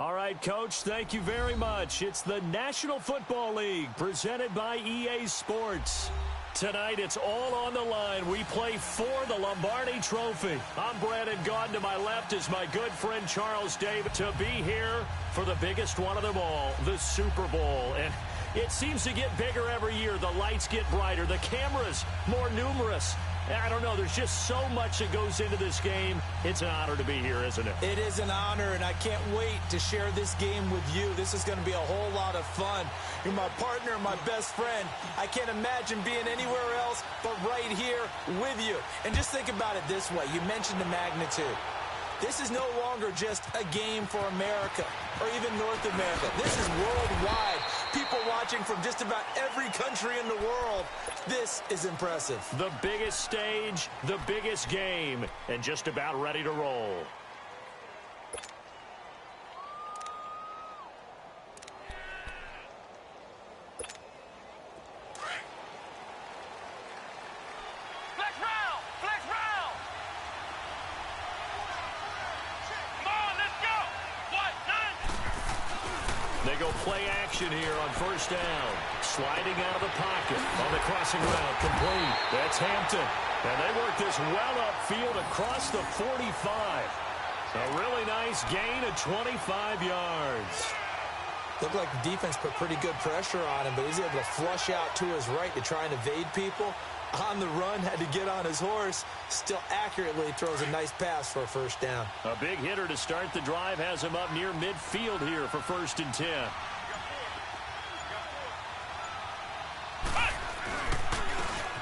All right, Coach, thank you very much. It's the National Football League presented by EA Sports. Tonight, it's all on the line. We play for the Lombardi Trophy. I'm Brandon Gaudin. To my left is my good friend Charles Davis. To be here for the biggest one of them all, the Super Bowl. And it seems to get bigger every year. The lights get brighter. The cameras more numerous. I don't know. There's just so much that goes into this game. It's an honor to be here, isn't it? It is an honor, and I can't wait to share this game with you. This is going to be a whole lot of fun. You're my partner, my best friend. I can't imagine being anywhere else but right here with you. And just think about it this way. You mentioned the magnitude. This is no longer just a game for America or even North America. This is worldwide. People watching from just about every country in the world. This is impressive. The biggest stage, the biggest game, and just about ready to roll. They go play action here on first down. Sliding out of the pocket on the crossing route. Complete. That's Hampton. And they work this well upfield across the 45. A really nice gain of 25 yards. Looked like the defense put pretty good pressure on him, but he's able to flush out to his right to try and evade people. On the run, had to get on his horse. Still accurately throws a nice pass for a first down. A big hitter to start the drive has him up near midfield here for 1st and 10.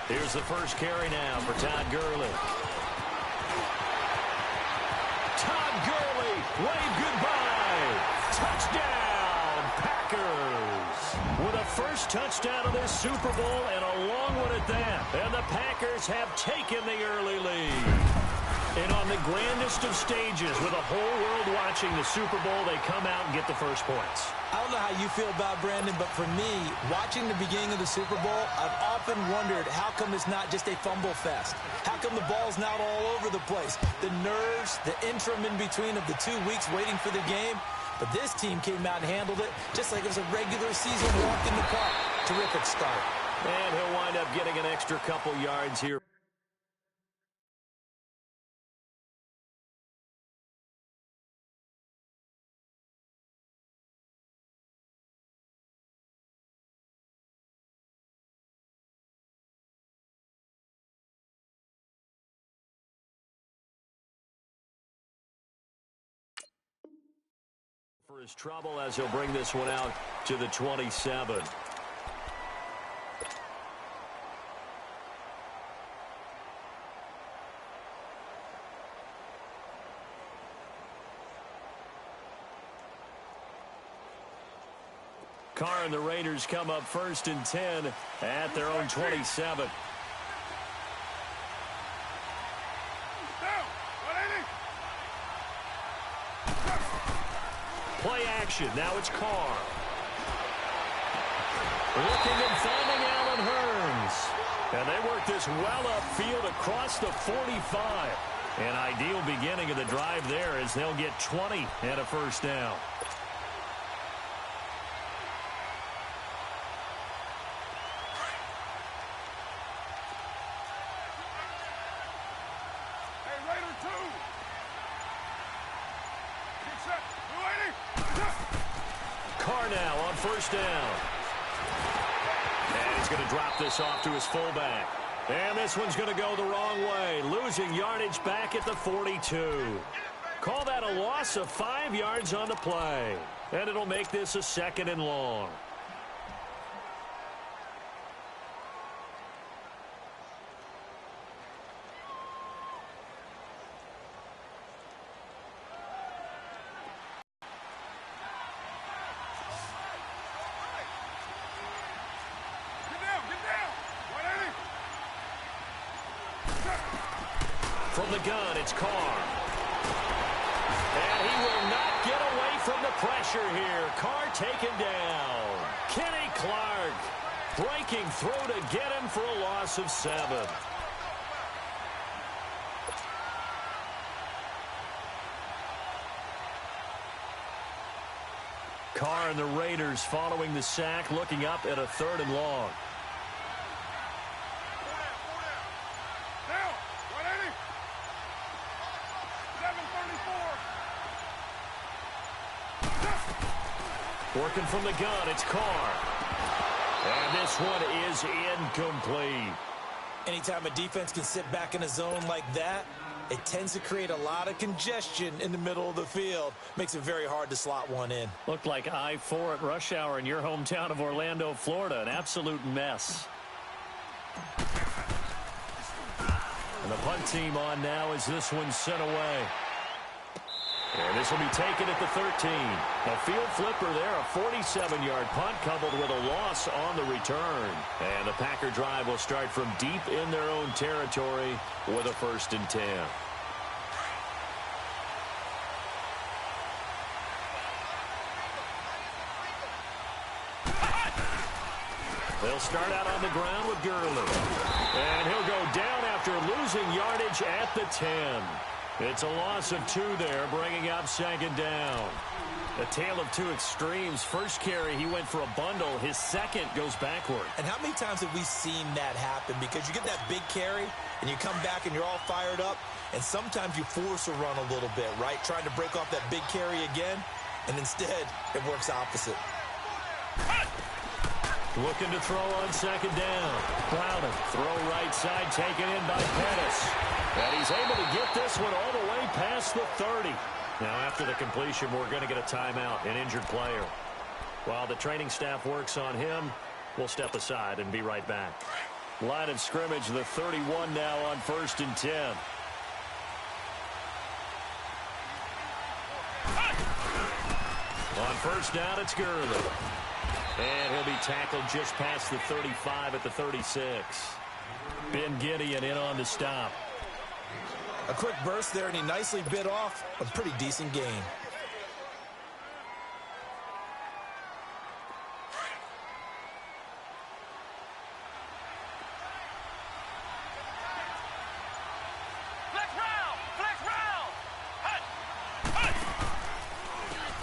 Here's the first carry now for Todd Gurley. Todd Gurley, wave goodbye. Touchdown, Packers. With a first touchdown of this Super Bowl and a long one at that. And the Packers have taken the early lead. And on the grandest of stages, with the whole world watching the Super Bowl, they come out and get the first points. I don't know how you feel about Brandon, but for me, watching the beginning of the Super Bowl, I've often wondered how come it's not just a fumble fest? How come the ball's not all over the place? The nerves, the interim in between of the 2 weeks waiting for the game. But this team came out and handled it just like it was a regular season walk in the park. Terrific start. And he'll wind up getting an extra couple yards here. For his trouble as he'll bring this one out to the 27. Carr and the Raiders come up 1st and 10 at their own 27. Play action. Now it's Carr. Looking and finding Allen Hurns. And they work this well upfield across the 45. An ideal beginning of the drive there as they'll get 20 and a first down. Carr now on first down. And he's going to drop this off to his fullback. And this one's going to go the wrong way. Losing yardage back at the 42. Call that a loss of 5 yards on the play. And it'll make this a 2nd and long. From the gun, it's Carr. And he will not get away from the pressure here. Carr taken down. Kenny Clark breaking through to get him for a loss of 7. Carr and the Raiders following the sack, looking up at a 3rd and long. Working from the gun, it's Carr. And this one is incomplete. Anytime a defense can sit back in a zone like that, it tends to create a lot of congestion in the middle of the field. Makes it very hard to slot one in. Looked like I-4 at rush hour in your hometown of Orlando, Florida. An absolute mess. And the punt team on now as this one's sent away. And this will be taken at the 13. A field flipper there, a 47-yard punt coupled with a loss on the return. And the Packer drive will start from deep in their own territory with a 1st and 10. They'll start out on the ground with Gurley. And he'll go down after losing yardage at the 10. It's a loss of 2 there, bringing up 2nd down. A tale of 2 extremes. First carry, he went for a bundle. His second goes backward. And how many times have we seen that happen? Because you get that big carry, and you come back and you're all fired up, and sometimes you force a run a little bit, right? Trying to break off that big carry again, and instead it works opposite. Looking to throw on 2nd down. Browning, throw right side, taken in by Pettis. And he's able to get this one all the way past the 30. Now, after the completion, we're going to get a timeout, an injured player. While the training staff works on him, we'll step aside and be right back. Line of scrimmage, the 31 now on 1st and 10. On 1st down, it's Gurley. And he'll be tackled just past the 35 at the 36. Ben Gideon in on the stop. A quick burst there, and he nicely bit off a pretty decent gain.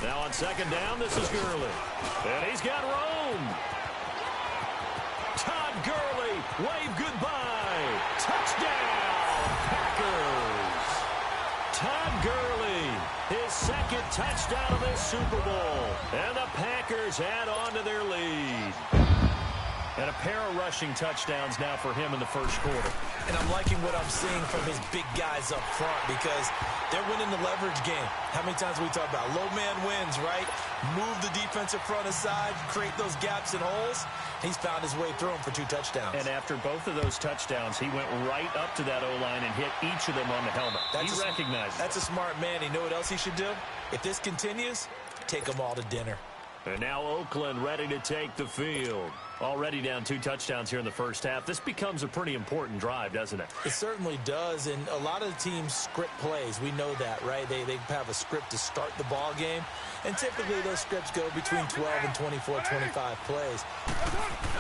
Now on 2nd down, this is Gurley. And he's got room. Todd Gurley, wave goodbye. Touchdown, Packers. Todd Gurley, his 2nd touchdown of this Super Bowl. And the Packers add on to their lead. And a pair of rushing touchdowns now for him in the 1st quarter. And I'm liking what I'm seeing from his big guys up front because they're winning the leverage game. How many times we talk about low man wins, right? Move the defensive front aside, create those gaps and holes. He's found his way through them for 2 touchdowns. And after both of those touchdowns, he went right up to that O-line and hit each of them on the helmet. He recognized it. That's a smart man. You know what else he should do? If this continues, take them all to dinner. And now Oakland ready to take the field. Already down 2 touchdowns here in the 1st half. This becomes a pretty important drive, doesn't it? It certainly does, and a lot of the teams script plays. We know that, right? They have a script to start the ball game, and typically those scripts go between 12 and 24, 25 plays.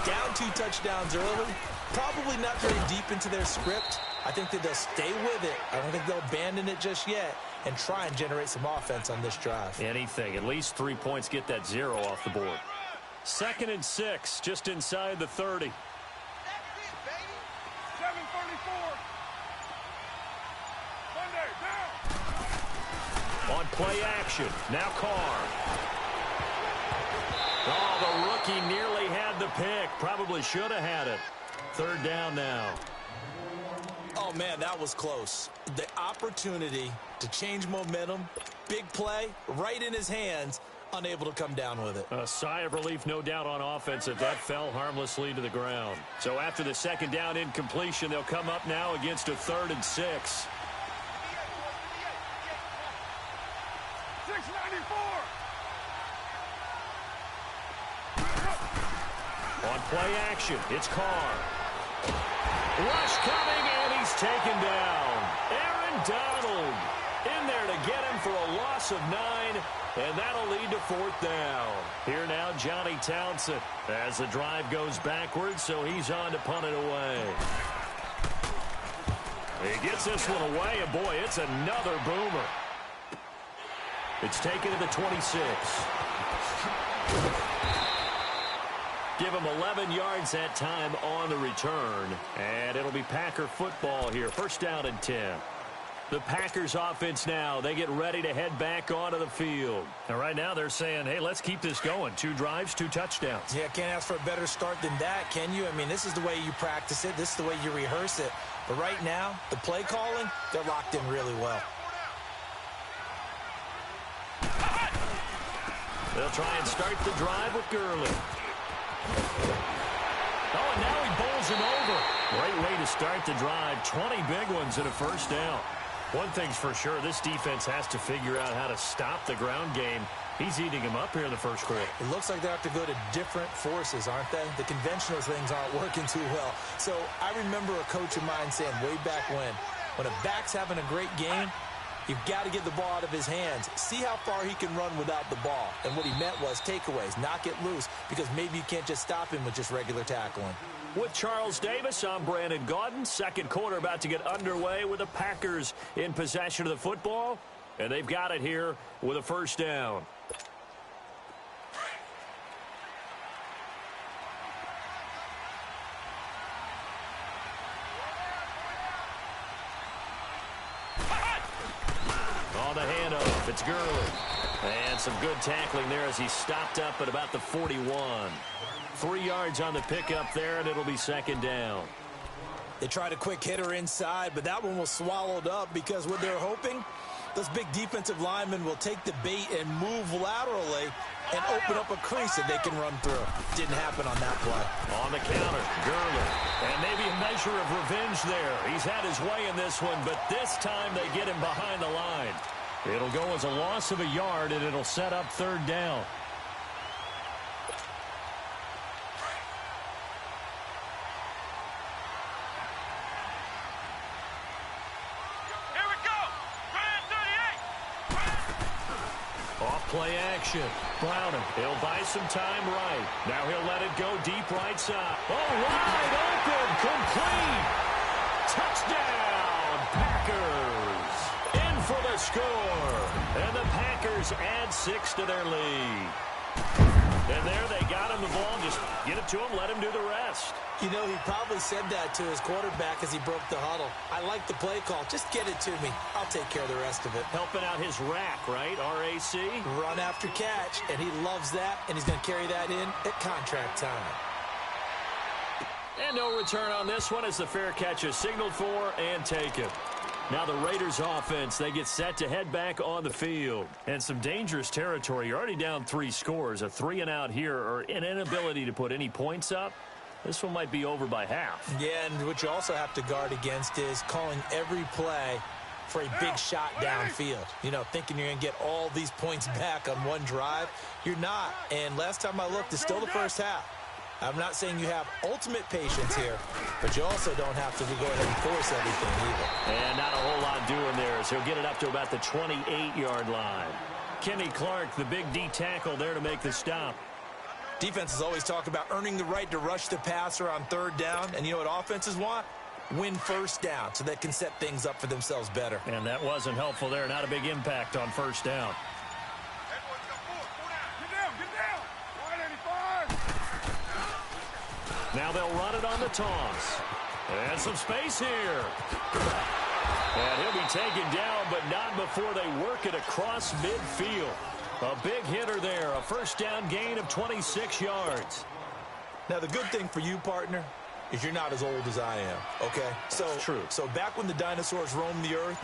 Down 2 touchdowns early, probably not very deep into their script. I think that they'll stay with it. I don't think they'll abandon it just yet and try and generate some offense on this drive. Anything. At least 3 points, get that 0 off the board. 2nd and 6, just inside the 30. That's it, baby. 7:34. Monday, down. On play action, now Carr. Oh, the rookie nearly had the pick. Probably should have had it. 3rd down now. Oh, man, that was close. The opportunity to change momentum, big play, right in his hands, unable to come down with it. A sigh of relief, no doubt, on offense if that fell harmlessly to the ground. So after the 2nd down incompletion, they'll come up now against a 3rd and 6. 694. On play action, it's Carr. Rush coming, and he's taken down. Aaron Donald in there to get him for a loss of 9, and that'll lead to 4th down. Here now, Johnny Townsend as the drive goes backwards, so he's on to punt it away. He gets this one away, and boy, it's another boomer. It's taken to the 26. Give him 11 yards that time on the return. And it'll be Packer football here. First down and 10. The Packers offense now, they get ready to head back onto the field. And right now they're saying, hey, let's keep this going. 2 drives, 2 touchdowns. Yeah, can't ask for a better start than that, can you? I mean, this is the way you practice it. This is the way you rehearse it. But right now, the play calling, they're locked in really well. They'll try and start the drive with Gurley. Oh, and now he bowls him over. Great way to start the drive. 20 big ones and a first down. One thing's for sure, this defense has to figure out how to stop the ground game. He's eating him up here in the first quarter. It looks like they have to go to different forces, aren't they? The conventional things aren't working too well. So I remember a coach of mine saying way back when a back's having a great game, you've got to get the ball out of his hands. See how far he can run without the ball. And what he meant was takeaways, knock it loose, because maybe you can't just stop him with just regular tackling. With Charles Davis, I'm Brandon Gaudin. Second quarter about to get underway with the Packers in possession of the football. And they've got it here with a first down. On the handoff, it's Gurley. And some good tackling there as he stopped up at about the 41. 3 yards on the pickup there, and it'll be second down. They tried a quick hitter inside, but that one was swallowed up because what they're hoping, those big defensive linemen will take the bait and move laterally and open up a crease that they can run through. Didn't happen on that play. On the counter, Gurley. And maybe a measure of revenge there. He's had his way in this one, but this time they get him behind the line. It'll go as a loss of a yard, and it'll set up third down. Play action. Browning. He'll buy some time right. Now he'll let it go deep right side. Oh, wide open. Complete. Touchdown, Packers. In for the score. And the Packers add 6 to their lead. And there they got him the ball. Just get it to him. Let him do the rest. You know, he probably said that to his quarterback as he broke the huddle. I like the play call. Just get it to me. I'll take care of the rest of it. Helping out his rack, right? RAC. Run after catch, and he loves that, and he's going to carry that in at contract time. And no return on this one as the fair catch is signaled for and taken. Now the Raiders offense, they get set to head back on the field. And some dangerous territory. You're already down 3 scores. A 3 and out here, or an inability to put any points up. This one might be over by half. Yeah, and what you also have to guard against is calling every play for a big shot downfield. You know, thinking you're going to get all these points back on one drive. You're not. And last time I looked, it's still the first half. I'm not saying you have ultimate patience here, but you also don't have to go ahead and force everything either. And not a whole lot doing there as he'll get it up to about the 28-yard line. Kenny Clark, the big D tackle there to make the stop. Defenses always talk about earning the right to rush the passer on third down, and you know what offenses want? Win first down so they can set things up for themselves better. And that wasn't helpful there. Not a big impact on first down. Now they'll run it on the toss. And some space here. And he'll be taken down, but not before they work it across midfield. A big hitter there. A first down gain of 26 yards. Now, the good thing for you, partner, is you're not as old as I am, okay? That's true. So back when the dinosaurs roamed the earth,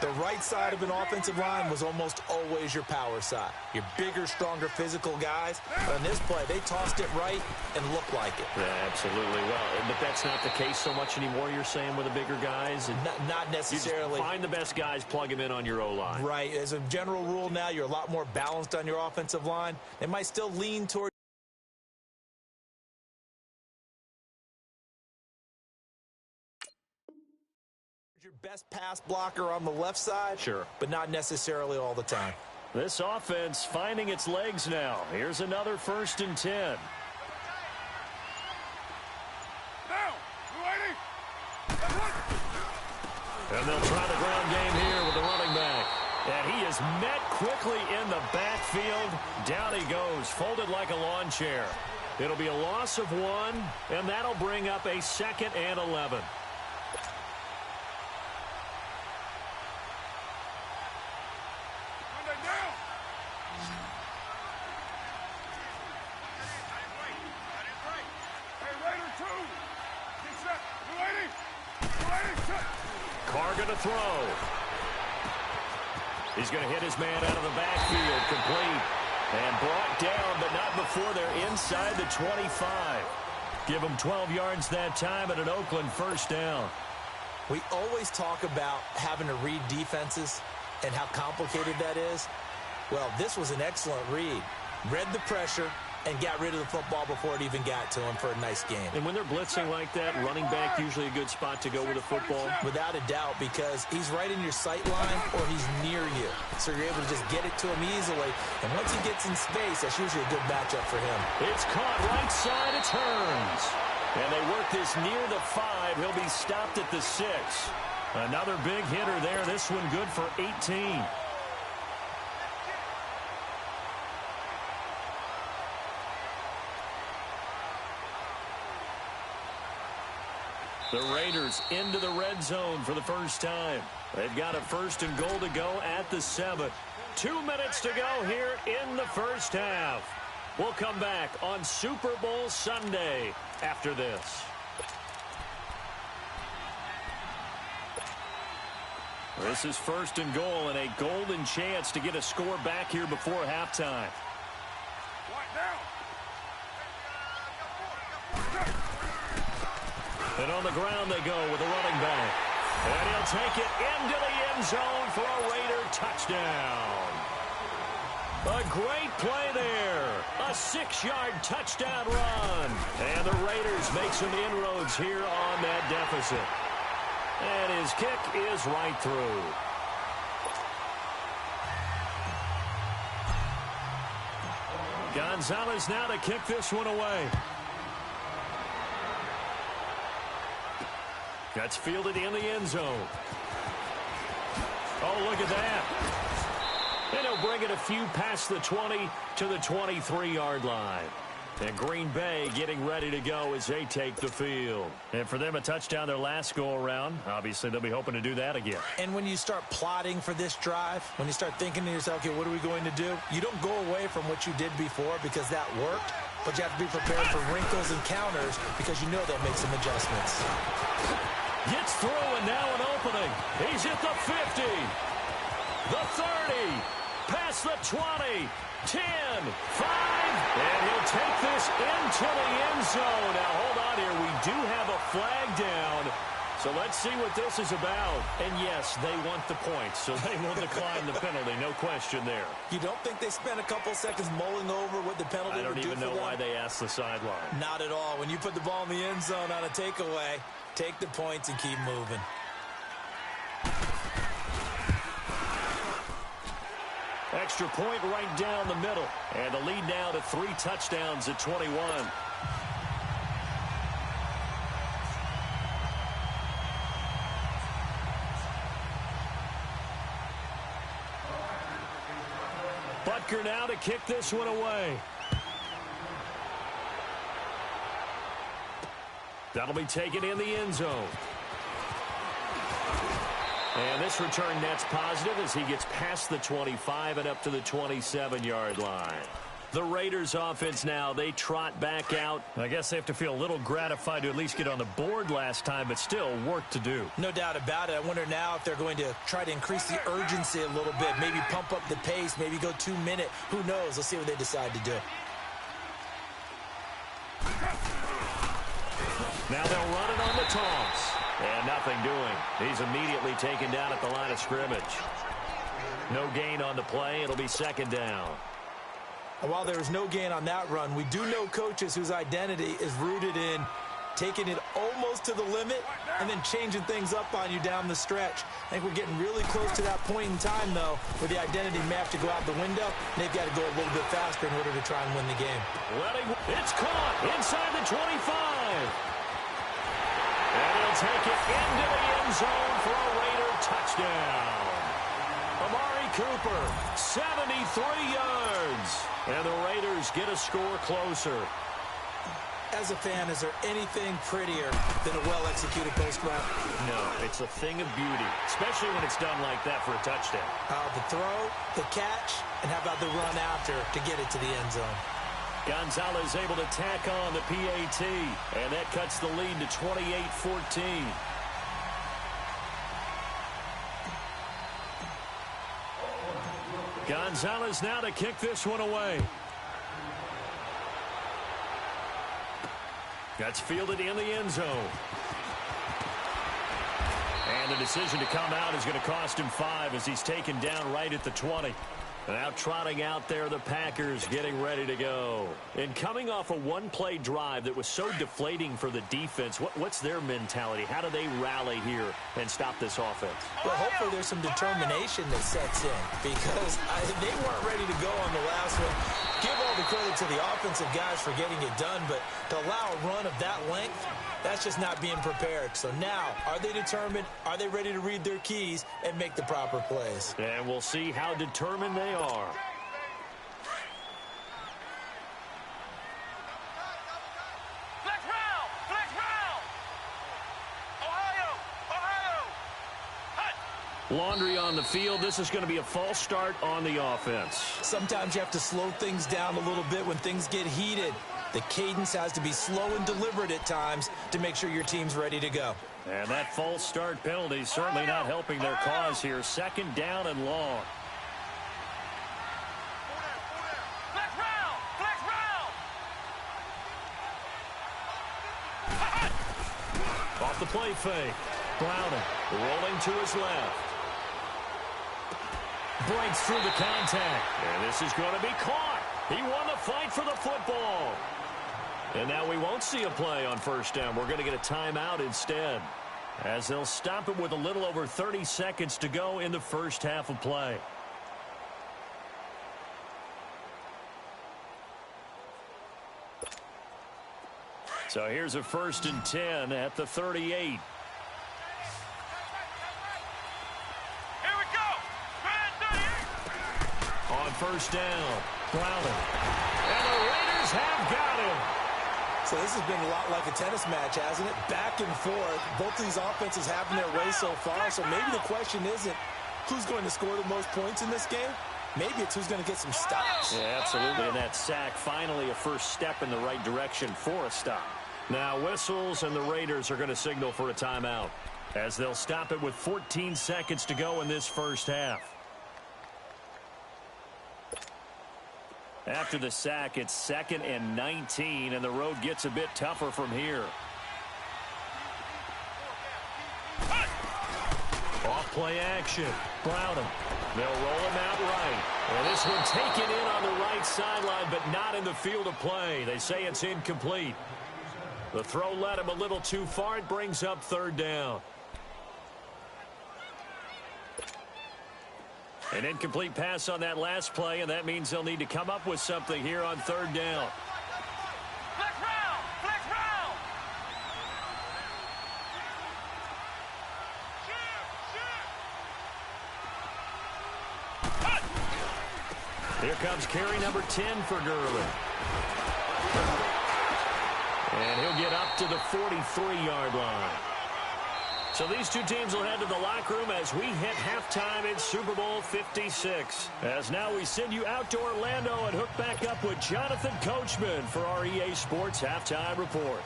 the right side of an offensive line was almost always your power side. Your bigger, stronger physical guys. But on this play, they tossed it right and looked like it. Yeah, absolutely. Well, but that's not the case so much anymore, you're saying, with the bigger guys? Not necessarily. You just find the best guys, plug them in on your O-line. Right. As a general rule now, you're a lot more balanced on your offensive line. They might still lean toward your best pass blocker on the left side, sure, but not necessarily all the time. This offense finding its legs now. Here's another 1st and 10. Now, and they'll try the ground game here with the running back. And he is met quickly in the backfield. Down he goes, folded like a lawn chair. It'll be a loss of 1, and that'll bring up a 2nd and 11. Carr going to throw. He's going to hit his man out of the backfield, complete. And brought down, but not before they're inside the 25. Give them 12 yards that time and an Oakland first down. We always talk about having to read defenses and how complicated that is. Well, this was an excellent read. Read the pressure and got rid of the football before it even got to him for a nice game. And when they're blitzing like that, running back usually a good spot to go with the football? Without a doubt, because he's right in your sight line or he's near you. So you're able to just get it to him easily. And once he gets in space, that's usually a good matchup for him. It's caught right side, it turns. And they work this near the 5. He'll be stopped at the 6. Another big hitter there. This one good for 18. The Raiders into the red zone for the first time. They've got a 1st and goal to go at the 7. 2 minutes to go here in the first half. We'll come back on Super Bowl Sunday after this. This is 1st and goal and a golden chance to get a score back here before halftime. And on the ground they go with a running back. And he'll take it into the end zone for a Raider touchdown. A great play there. A 6-yard touchdown run. And the Raiders make some inroads here on that deficit. And his kick is right through. Gonzalez now to kick this one away. That's fielded in the end zone. Oh, look at that. And he'll bring it a few past the 20 to the 23-yard line. And Green Bay getting ready to go as they take the field. And for them, a touchdown their last go-around. Obviously, they'll be hoping to do that again. And when you start plotting for this drive, when you start thinking to yourself, okay, what are we going to do? You don't go away from what you did before because that worked, but you have to be prepared for wrinkles and counters because you know they'll make some adjustments. Gets through and now an opening. He's at the 50, the 30, past the 20, 10, 5, and he'll take this into the end zone. Now, hold on here. We do have a flag down, so let's see what this is about. And, yes, they want the points, so they will decline the penalty. No question there. You don't think they spent a couple seconds mulling over what the penalty would do for them? I don't even know why they asked the sideline. Not at all. When you put the ball in the end zone on a takeaway, take the points and keep moving. Extra point right down the middle. And the lead now to 3 touchdowns at 21. Butker now to kick this one away. That'll be taken in the end zone. And this return net's positive as he gets past the 25 and up to the 27-yard line. The Raiders offense now, they trot back out. I guess they have to feel a little gratified to at least get on the board last time, but still work to do. No doubt about it. I wonder now if they're going to try to increase the urgency a little bit, maybe pump up the pace, maybe go 2-minute. Who knows? Let's see what they decide to do. Now they'll run it on the toss. And nothing doing. He's immediately taken down at the line of scrimmage. No gain on the play. It'll be 2nd down. And while there was no gain on that run, we do know coaches whose identity is rooted in taking it almost to the limit and then changing things up on you down the stretch. I think we're getting really close to that point in time, though, where the identity may have to go out the window. And they've got to go a little bit faster in order to try and win the game. It's caught inside the 25. And he'll take it into the end zone for a Raider touchdown. Amari Cooper, 73 yards. And the Raiders get a score closer. As a fan, is there anything prettier than a well-executed post route? No, it's a thing of beauty, especially when it's done like that for a touchdown. The throw, the catch, and how about the run after to get it to the end zone? Gonzalez able to tack on the PAT, and that cuts the lead to 28-14. Gonzalez now to kick this one away. That's fielded in the end zone. And the decision to come out is going to cost him 5 as he's taken down right at the 20. Now trotting out there, the Packers getting ready to go. And coming off a one-play drive that was so deflating for the defense, what's their mentality? How do they rally here and stop this offense? Well, hopefully there's some determination that sets in because they weren't ready to go on the last one. Give all the credit to the offensive guys for getting it done, but to allow a run of that length, that's just not being prepared. So now, are they determined? Are they ready to read their keys and make the proper plays? And we'll see how determined they are. Flex round! Flex round! Ohio! Ohio! Hut! Laundry on the field. This is going to be a false start on the offense. Sometimes you have to slow things down a little bit when things get heated. The cadence has to be slow and deliberate at times to make sure your team's ready to go. And that false start penalty certainly not helping their cause here. 2nd down and long. Flex round! Flex round! Off the play fake. Browning rolling to his left. Breaks through the contact. And this is going to be caught. He won the fight for the football. And now we won't see a play on 1st down. We're going to get a timeout instead, as they'll stop it with a little over 30 seconds to go in the first half of play. So here's a 1st and 10 at the 38. Here we go! Grand 38! On 1st down, Browning. And the Raiders have got him. So this has been a lot like a tennis match, hasn't it? Back and forth. Both of these offenses having their way so far. So maybe the question isn't who's going to score the most points in this game. Maybe it's who's going to get some stops. Yeah, absolutely. And that sack, finally a first step in the right direction for a stop. Now whistles, and the Raiders are going to signal for a timeout, as they'll stop it with 14 seconds to go in this first half. After the sack, it's 2nd and 19, and the road gets a bit tougher from here. Off-play action. Browning. They'll roll him out right. And this one taken in on the right sideline, but not in the field of play. They say it's incomplete. The throw led him a little too far. It brings up 3rd down. An incomplete pass on that last play, and that means they'll need to come up with something here on 3rd down. Flex round! Flex round! Hut! Here comes carry number 10 for Gurley. And he'll get up to the 43-yard line. So these two teams will head to the locker room as we hit halftime in Super Bowl 56. As now we send you out to Orlando and hook back up with Jonathan Coachman for our EA Sports Halftime Report.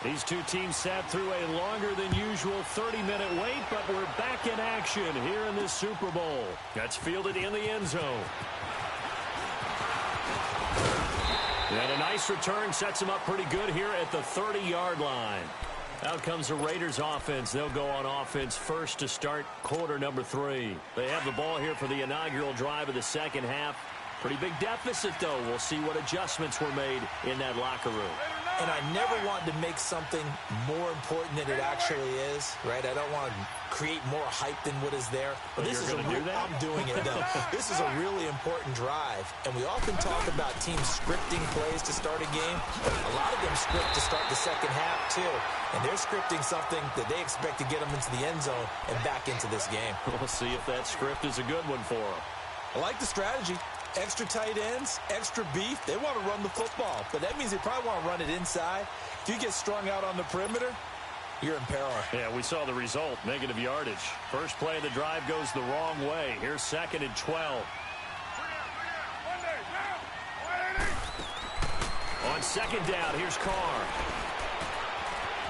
These two teams sat through a longer than usual 30-minute wait, but we're back in action here in this Super Bowl. That's fielded in the end zone. And a nice return sets them up pretty good here at the 30-yard line. Out comes the Raiders offense. They'll go on offense first to start quarter number 3. They have the ball here for the inaugural drive of the 2nd half. Pretty big deficit, though. We'll see what adjustments were made in that locker room. And I never want to make something more important than it actually is, right? I don't want to create more hype than what is there. But this is I'm doing it, though. This is a really important drive. And we often talk about teams scripting plays to start a game. A lot of them script to start the second half, too. And they're scripting something that they expect to get them into the end zone and back into this game. We'll see if that script is a good one for them. I like the strategy. Extra tight ends, extra beef. They want to run the football, but that means they probably want to run it inside. If you get strung out on the perimeter, you're in peril. Yeah, we saw the result, negative yardage. First play of the drive goes the wrong way. Here's 2nd and 12. On 2nd down, here's Carr.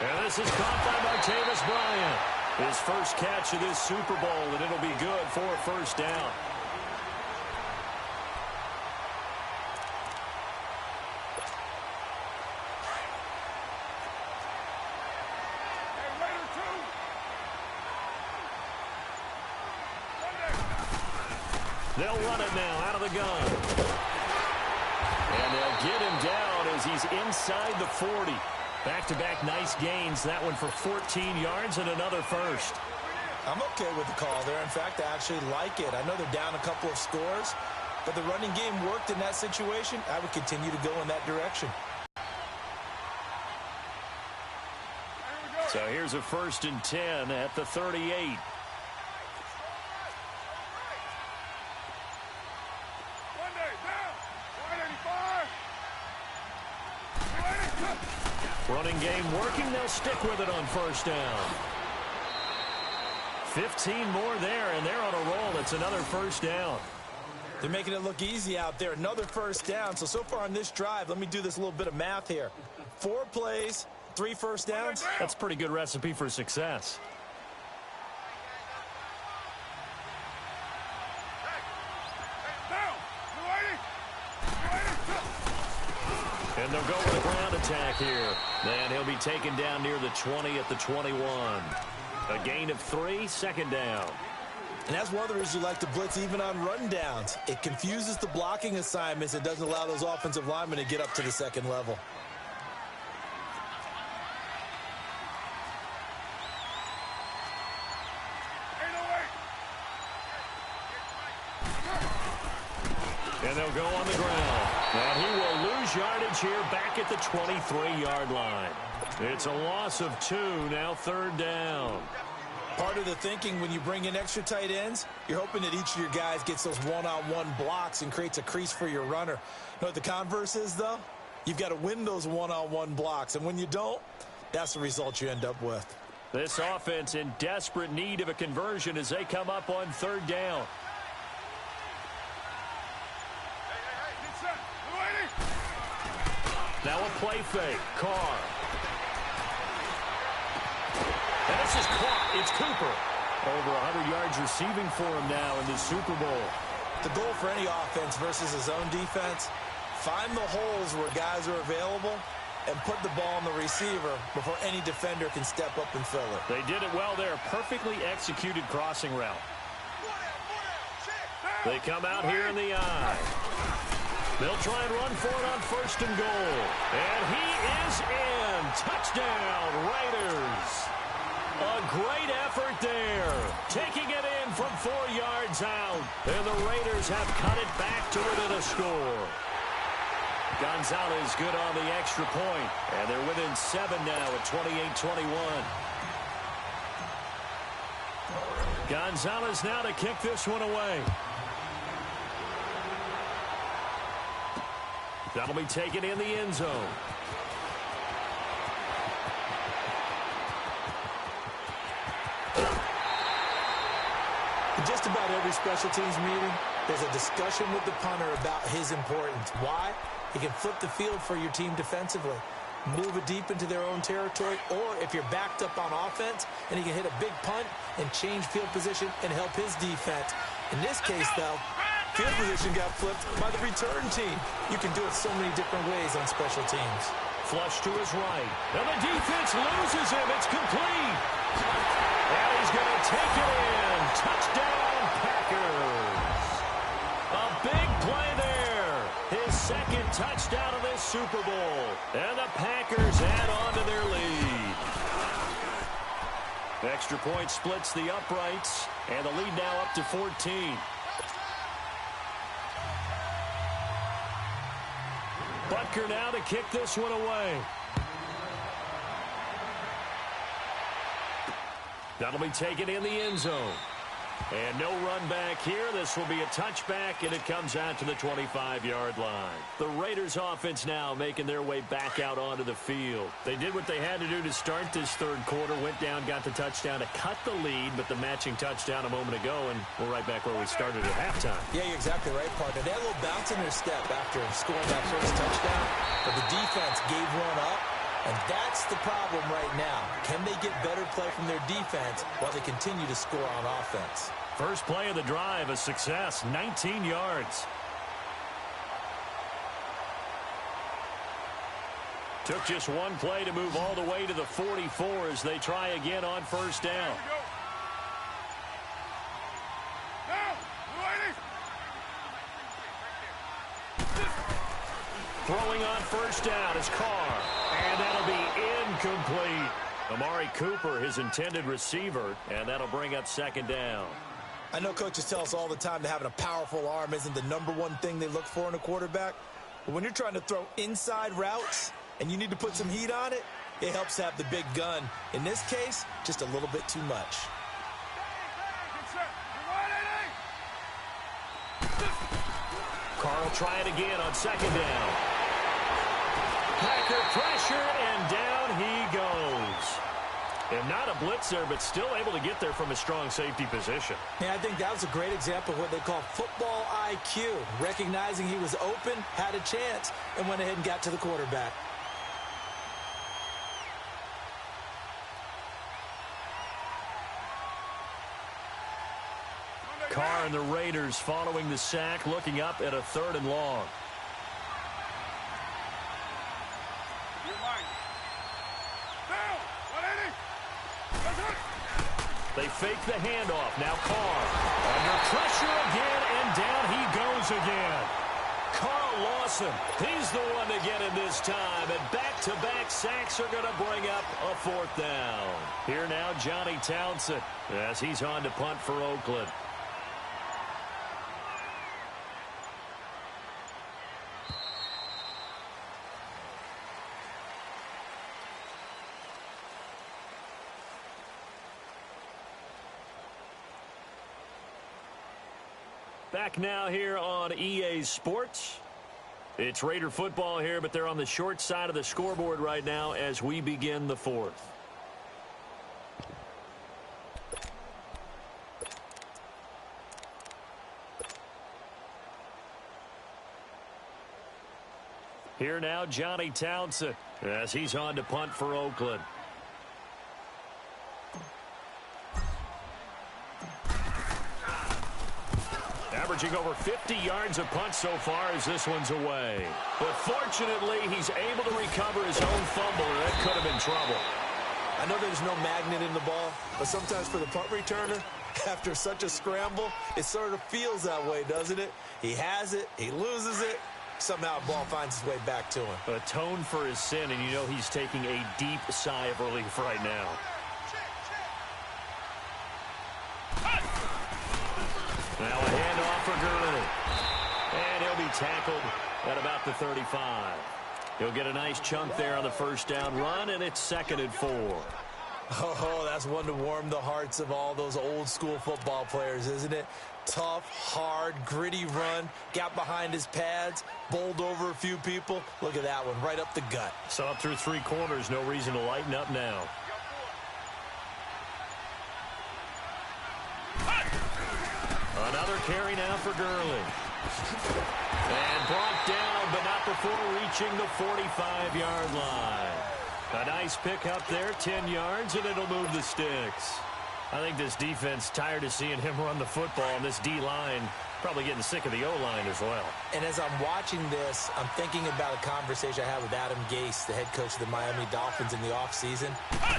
And this is caught by Martavis Bryant. His first catch of this Super Bowl, and it'll be good for a first down. They'll run it now out of the gun. And they'll get him down as he's inside the 40. Back-to-back nice gains. That one for 14 yards and another first. I'm okay with the call there. In fact, I actually like it. I know they're down a couple of scores, but the running game worked in that situation. I would continue to go in that direction. So here's a 1st and 10 at the 38. Running game working. They'll stick with it on 1st down. 15 more there, and they're on a roll. It's another 1st down. They're making it look easy out there. Another 1st down. So far on this drive, let me do this little bit of math here. 4 plays, 3 first downs. That's a pretty good recipe for success. And they'll go with a ground attack here. And he'll be taken down near the 20 at the 21. A gain of 3, 2nd down. And that's one of the reasons you like to blitz even on run downs. It confuses the blocking assignments. It doesn't allow those offensive linemen to get up to the 2nd level. And they'll go on the ground. And he will lose yardage here back at the 23-yard line. It's a loss of 2, now 3rd down. Part of the thinking when you bring in extra tight ends, you're hoping that each of your guys gets those one-on-one blocks and creates a crease for your runner. You know what the converse is, though? You've got to win those one-on-one blocks, and when you don't, that's the result you end up with. This offense in desperate need of a conversion as they come up on 3rd down. Now a play fake. Carr. And this is caught. It's Cooper. Over 100 yards receiving for him now in the Super Bowl. The goal for any offense versus his own defense, find the holes where guys are available and put the ball on the receiver before any defender can step up and fill it. They did it well there. Perfectly executed crossing route. They come out here in the eye. They'll try and run for it on 1st and goal. And he is in. Touchdown, Raiders. A great effort there. Taking it in from 4 yards out. And the Raiders have cut it back to within a score. Gonzalez good on the extra point. And they're within 7 now at 28-21. Gonzalez now to kick this one away. That'll be taken in the end zone. In just about every special teams meeting, there's a discussion with the punter about his importance. Why? He can flip the field for your team defensively, move it deep into their own territory, or if you're backed up on offense, and he can hit a big punt and change field position and help his defense. In this case, though, field position got flipped by the return team. You can do it so many different ways on special teams. Flush to his right. And the defense loses him. It's complete. And he's going to take it in. Touchdown, Packers. A big play there. His second touchdown of this Super Bowl. And the Packers add on to their lead. Extra point splits the uprights, and the lead now up to 14. Butker now to kick this one away. That'll be taken in the end zone. And no run back here. This will be a touchback, and it comes out to the 25-yard line. The Raiders offense now making their way back out onto the field. They did what they had to do to start this third quarter, went down, got the touchdown to cut the lead, but the matching touchdown a moment ago, and we're right back where we started at halftime. Yeah, you're exactly right, partner. They had a little bounce in their step after scoring that first touchdown, but the defense gave one up. And that's the problem right now. Can they get better play from their defense while they continue to score on offense? First play of the drive, a success, 19 yards. Took just one play to move all the way to the 44 as they try again on first down. Throwing on first down is Carr. And that'll be incomplete. Amari Cooper, his intended receiver, and that'll bring up second down. I know coaches tell us all the time that having a powerful arm isn't the #1 thing they look for in a quarterback. But when you're trying to throw inside routes and you need to put some heat on it, it helps to have the big gun. In this case, just a little bit too much. Carr will try it again on second down. Packer pressure, and down he goes. And not a blitzer, but still able to get there from a strong safety position. Yeah, I think that was a great example of what they call football IQ. Recognizing he was open, had a chance, and went ahead and got to the quarterback. Carr and the Raiders following the sack, looking up at a 3rd and long. They fake the handoff. Now Carr under pressure again, and down he goes again. Carl Lawson, he's the one to get it this time, and back-to-back sacks are going to bring up a 4th down. Here now, Johnny Townsend, as he's on to punt for Oakland. Back now here on EA Sports. It's Raider football here, but they're on the short side of the scoreboard right now as we begin the 4th. Here now, Johnny Townsend, as he's on to punt for Oakland. Averaging over 50 yards a punt so far as this one's away. But fortunately, he's able to recover his own fumble, or that could have been trouble. I know there's no magnet in the ball, but sometimes for the punt returner, after such a scramble, it sort of feels that way, doesn't it? He has it, he loses it, somehow the ball finds its way back to him. Atone for his sin, and you know he's taking a deep sigh of relief right now. Now a handoff for Gurley. And he'll be tackled at about the 35. He'll get a nice chunk there on the first down run, and it's 2nd and 4. Oh, that's one to warm the hearts of all those old school football players, isn't it? Tough, hard, gritty run, got behind his pads, bowled over a few people. Look at that one, right up the gut. So up through 3 quarters, no reason to lighten up now. Another carry now for Gurley. And brought down, but not before reaching the 45-yard line. A nice pick up there, 10 yards, and it'll move the sticks. I think this defense tired of seeing him run the football, and this D-line probably getting sick of the O-line as well. And as I'm watching this, I'm thinking about a conversation I had with Adam Gase, the head coach of the Miami Dolphins in the offseason.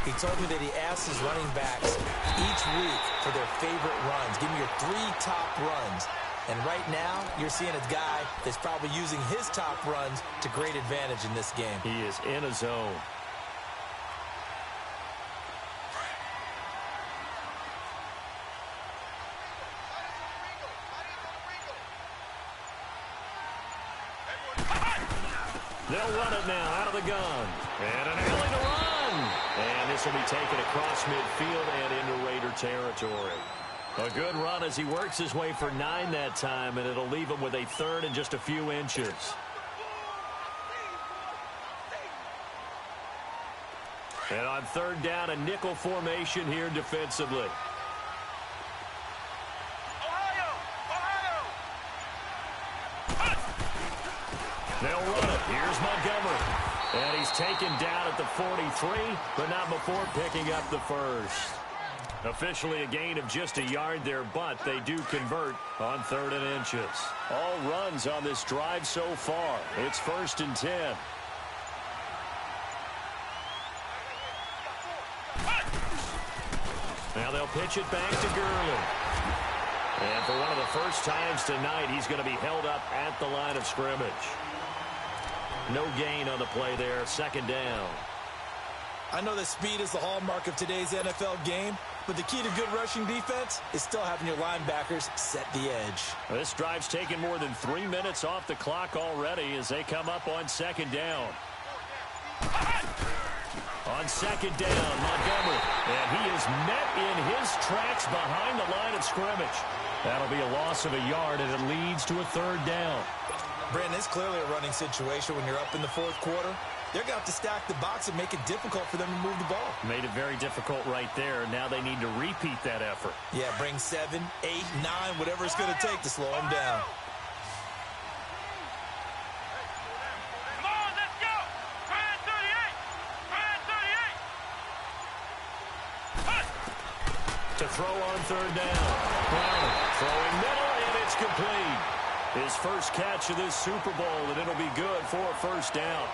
He told me that he asked his running backs each week for their favorite runs. Give me your 3 top runs. And right now, you're seeing a guy that's probably using his top runs to great advantage in this game. He is in a zone. They'll run it now out of the gun. And an alley to run. And this will be taken across midfield and into Raider territory. A good run as he works his way for 9 that time, and it'll leave him with a third and just a few inches. And on third down, a nickel formation here defensively. They'll run it. Here's Montgomery. And he's taken down at the 43, but not before picking up the first. Officially a gain of just a yard there, but they do convert on 3rd and inches. All runs on this drive so far. It's 1st and 10. Now they'll pitch it back to Gurley. And for one of the first times tonight, he's going to be held up at the line of scrimmage. No gain on the play there. 2nd down. I know that speed is the hallmark of today's NFL game, but the key to good rushing defense is still having your linebackers set the edge. This drive's taken more than 3 minutes off the clock already as they come up on 2nd down. On 2nd down, Montgomery. And he is met in his tracks behind the line of scrimmage. That'll be a loss of a yard, and it leads to a 3rd down. Brandon, it's clearly a running situation when you're up in the 4th quarter. They're going to have to stack the box and make it difficult for them to move the ball. Made it very difficult right there. Now they need to repeat that effort. Yeah, bring 7, 8, 9, whatever it's going to take to slow them down. Come on, let's go. Brand 38. Brand 38. To throw on 3rd down. Brown throwing middle, and it's complete. His first catch of this Super Bowl, and it'll be good for a 1st down.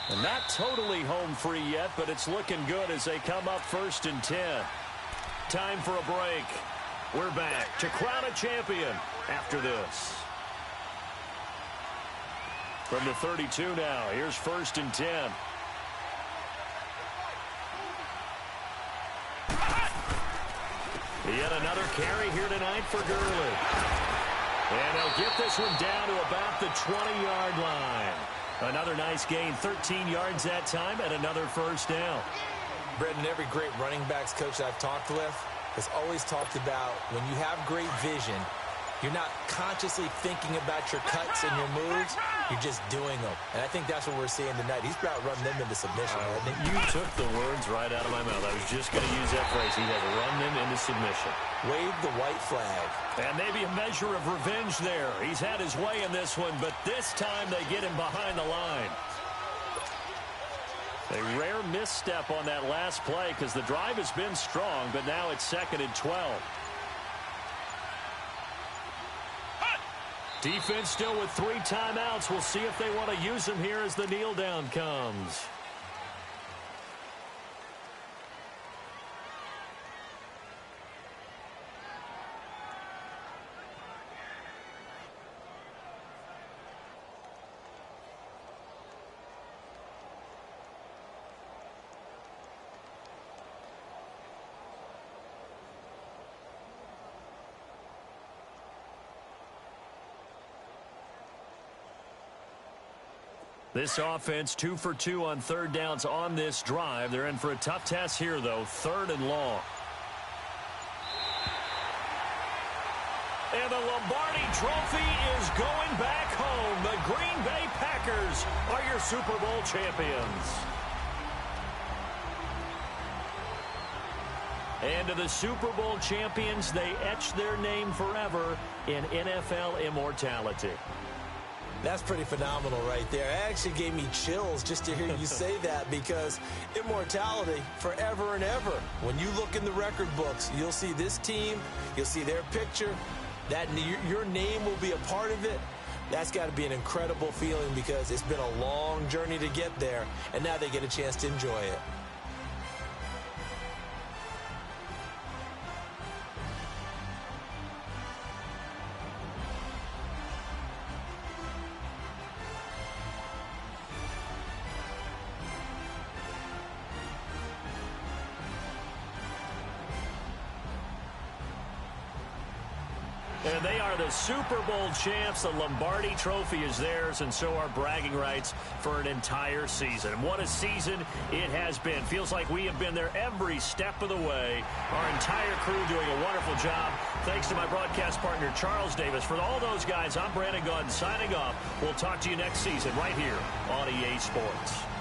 And not totally home free yet, but it's looking good as they come up 1st and 10. Time for a break. We're back to crown a champion after this. From the 32 now, here's 1st and 10. Yet another carry here tonight for Gurley. And they'll get this one down to about the 20-yard line. Another nice gain, 13 yards that time, and another 1st down. Brendan, every great running backs coach I've talked with has always talked about when you have great vision, you're not consciously thinking about your cuts and your moves. You're just doing them. And I think that's what we're seeing tonight. He's about running them into submission. You took the words right out of my mouth. I was just going to use that phrase. He has run them into submission. Wave the white flag. And maybe a measure of revenge there. He's had his way in this one, but this time they get him behind the line. A rare misstep on that last play because the drive has been strong, but now it's 2nd and 12. Defense still with 3 timeouts. We'll see if they want to use them here as the kneel down comes. This offense 2 for 2 on 3rd downs on this drive. They're in for a tough test here, though. 3rd and long. And the Lombardi Trophy is going back home. The Green Bay Packers are your Super Bowl champions. And to the Super Bowl champions, they etch their name forever in NFL immortality. That's pretty phenomenal right there. It actually gave me chills just to hear you say that, because immortality forever and ever. When you look in the record books, you'll see this team, you'll see their picture, that your name will be a part of it. That's got to be an incredible feeling because it's been a long journey to get there, and now they get a chance to enjoy it. And they are the Super Bowl champs. The Lombardi Trophy is theirs, and so are bragging rights for an entire season. And what a season it has been. Feels like we have been there every step of the way. Our entire crew doing a wonderful job. Thanks to my broadcast partner, Charles Davis. For all those guys, I'm Brandon Gaudin signing off. We'll talk to you next season right here on EA Sports.